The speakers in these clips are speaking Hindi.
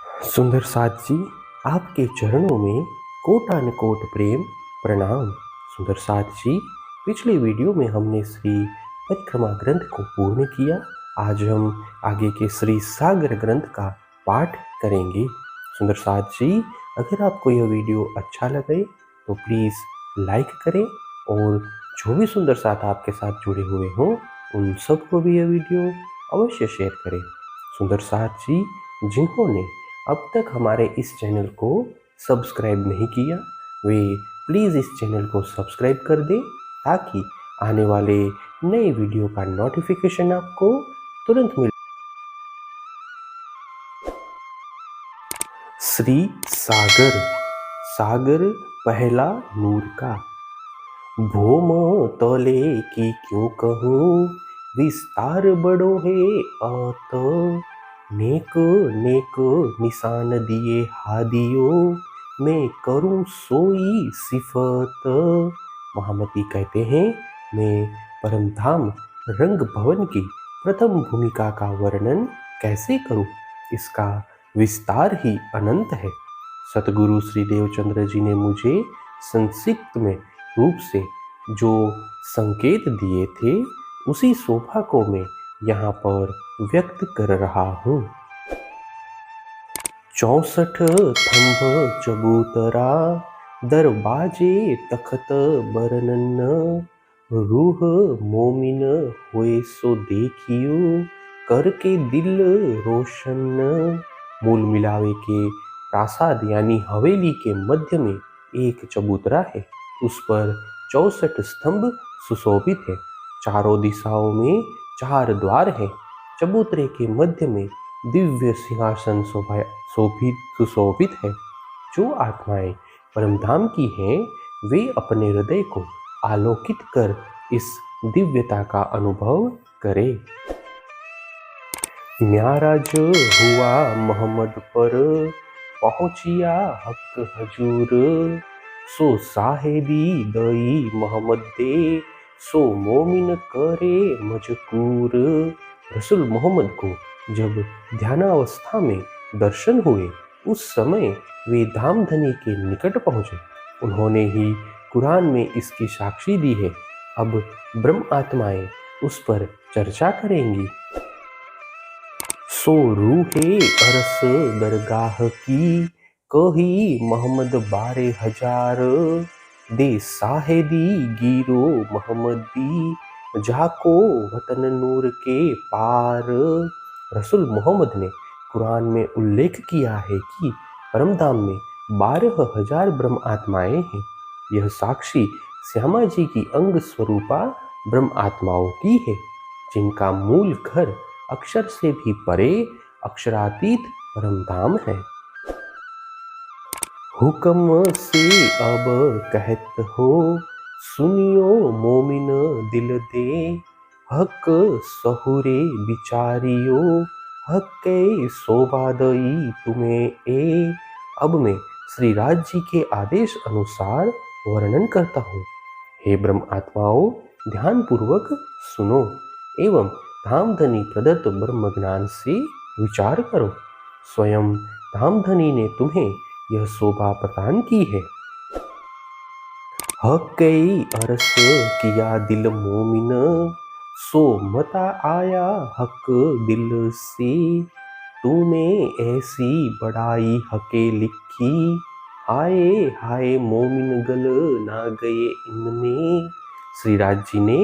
सुंदर साथ जी, आपके चरणों में कोटानुकोट प्रेम प्रणाम। सुंदर साथ जी, पिछले वीडियो में हमने श्री परिक्रमा ग्रंथ को पूर्ण किया। आज हम आगे के श्री सागर ग्रंथ का पाठ करेंगे। सुंदर साथ जी, अगर आपको यह वीडियो अच्छा लगे तो प्लीज़ लाइक करें और जो भी सुंदर साथ आपके साथ जुड़े हुए हों उन सबको भी यह वीडियो अवश्य शेयर करें। सुंदर साथ जी, जिन्होंने अब तक हमारे इस चैनल को सब्सक्राइब नहीं किया, वे प्लीज़ इस चैनल को सब्सक्राइब कर दें ताकि आने वाले नए वीडियो का नोटिफिकेशन आपको तुरंत मिले। श्री सागर। सागर पहला नूर का। भोम तले की क्यों कहूँ, विस्तार बड़ो है अत। नेक नेक निशान दिए हादियो, मैं करूँ सोई सिफत। महामती कहते हैं, मैं परमधाम रंग भवन की प्रथम भूमिका का वर्णन कैसे करूं, इसका विस्तार ही अनंत है। सतगुरु श्री देवचंद्र जी ने मुझे संक्षिप्त में रूप से जो संकेत दिए थे उसी शोभा को मैं यहाँ पर व्यक्त कर रहा हूँ। 64 थंभ चबूतरा, दरवाजे तखत बरनन। रूह मोमिन हुए सो देखियो, करके दिल रोशन। मूल मिलावे के प्रासाद यानी हवेली के मध्य में एक चबूतरा है। उस पर 64 स्तंभ सुशोभित है। चारों दिशाओं में 4 द्वार हैं। चबूतरे के मध्य में दिव्य सिंहासन सुशोभित है। जो आत्माएं परमधाम की हैं, वे अपने हृदय को आलोकित कर इस दिव्यता का अनुभव करें। म्याराज हुआ मोहम्मद पर, पहुंचिया हक हजूर। सो साहेबी दई मोहम्मद दे, सो मोमिन करे मजकूर। रसूल मोहम्मद को जब ध्यानावस्था में दर्शन हुए, उस समय वे धामधनी के निकट पहुंचे। उन्होंने ही कुरान में इसकी साक्षी दी है। अब ब्रह्म आत्माएं उस पर चर्चा करेंगी। सो रूहे अरस दरगाह की, कही मोहम्मद 12,000। दे साहेदी गिरो मोहम्मदी, जाको वतन नूर के पार। रसूल मोहम्मद ने कुरान में उल्लेख किया है कि परमधाम में 12,000 ब्रह्म आत्माएं हैं। यह साक्षी श्यामा जी की अंग स्वरूपा ब्रह्म आत्माओं की है, जिनका मूल घर अक्षर से भी परे अक्षरातीत परमधाम है। हुक्म से अब कहत हो, सुनियो मोमिन दिल दे। हक सहुरे बिचारियो, हक के शोभा दई तुम्हें ए। अब मैं श्री राज जी के आदेश अनुसार वर्णन करता हूँ। हे ब्रह्म आत्माओं, ध्यान पूर्वक सुनो एवं धामधनी प्रदत्त ब्रह्म ज्ञान से विचार करो। स्वयं धामधनी ने तुम्हें यह शोभा प्रदान की है। हक अरस किया दिल मोमिन, सो मता आया हक दिल से। तुम्हें ऐसी बड़ाई हके लिखी, हाय हाय मोमिन गल ना गए इनमें। श्री राज जी ने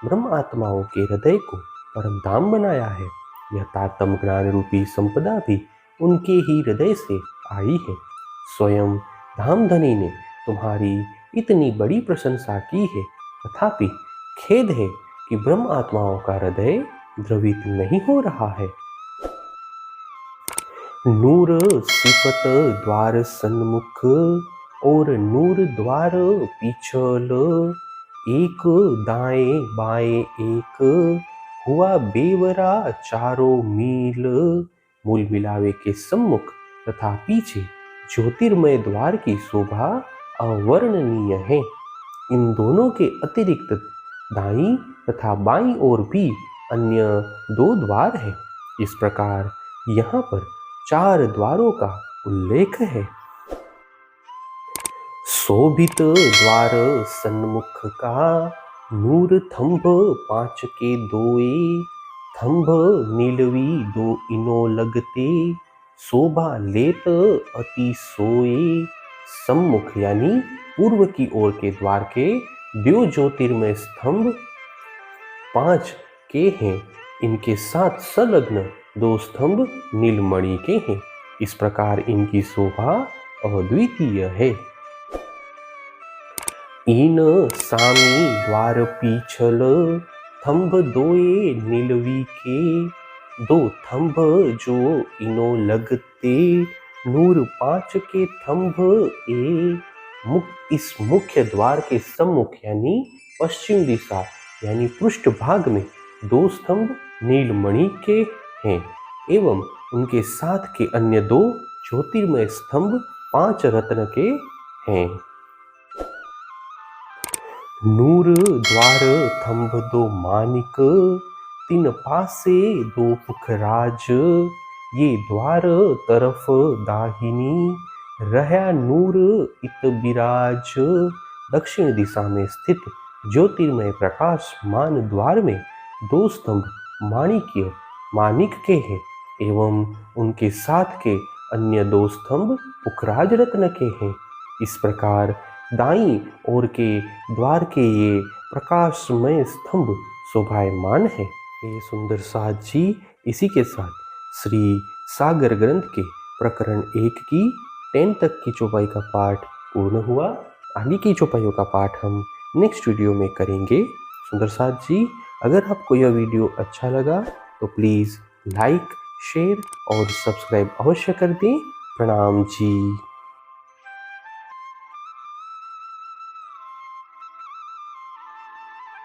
ब्रह्म आत्माओं के हृदय को परमधाम बनाया है। यह तारतम ज्ञान रूपी संपदा भी उनके ही हृदय से आई है। स्वयं धामधनी ने तुम्हारी इतनी बड़ी प्रशंसा की है, तथापि खेद है कि ब्रह्म आत्माओं का हृदय द्रवित नहीं हो रहा है। नूर सिफत द्वार सन्मुख, और नूर द्वार पिछल। एक दाएं बाएं एक, हुआ बेवरा चारों मील। मूल मिलावे के सम्मुख तथा पीछे ज्योतिर्मय द्वार की शोभा अवर्णनीय है। इन दोनों के अतिरिक्त दाईं तथा बाईं ओर भी अन्य 2 द्वार हैं। इस प्रकार यहाँ पर 4 द्वारों का उल्लेख है। शोभित द्वार सन्मुख का, नूर थंभ 5 के दोए, थंभ नीलवी 2 इनो लगते, शोभा लेत अति सोए। सम्मुख यानी पूर्व की ओर के द्वार के द्यो ज्योतिर्मय स्तंभ 5 के हैं। इनके साथ संलग्न 2 स्तंभ नीलमणि के हैं। इस प्रकार इनकी शोभा अद्वितीय है। इन सामी द्वार पीछल, थंभ दोए नीलवी के, 2 थंभ जो इनो लगते, नूर 5 के थंभ ए। इस मुख्य द्वार के सम्मुख यानी पश्चिम दिशा यानी पृष्ठ भाग में 2 स्तंभ नीलमणि के हैं एवं उनके साथ के अन्य 2 ज्योतिर्मय स्तंभ 5 रत्न के हैं। नूर द्वार थंभ 2 मानिक, 3 पासे 2 पुखराज, ये द्वार तरफ दाहिनी, रहा नूर इत बिराज। दक्षिण दिशा में स्थित ज्योतिर्मय प्रकाशमान द्वार में 2 स्तंभ मानिक के हैं एवं उनके साथ के अन्य 2 स्तंभ पुखराज रत्न के हैं। इस प्रकार दाईं ओर के द्वार के ये प्रकाशमय स्तंभ शोभायमान है। ये सुंदर साथ जी, इसी के साथ श्री सागर ग्रंथ के प्रकरण 1 की 10 तक की चौपाई का पाठ पूर्ण हुआ। आगे की चौपाइयों का पाठ हम नेक्स्ट वीडियो में करेंगे। सुंदर साथ जी, अगर आपको यह वीडियो अच्छा लगा तो प्लीज़ लाइक, शेयर और सब्सक्राइब अवश्य कर दें। प्रणाम जी।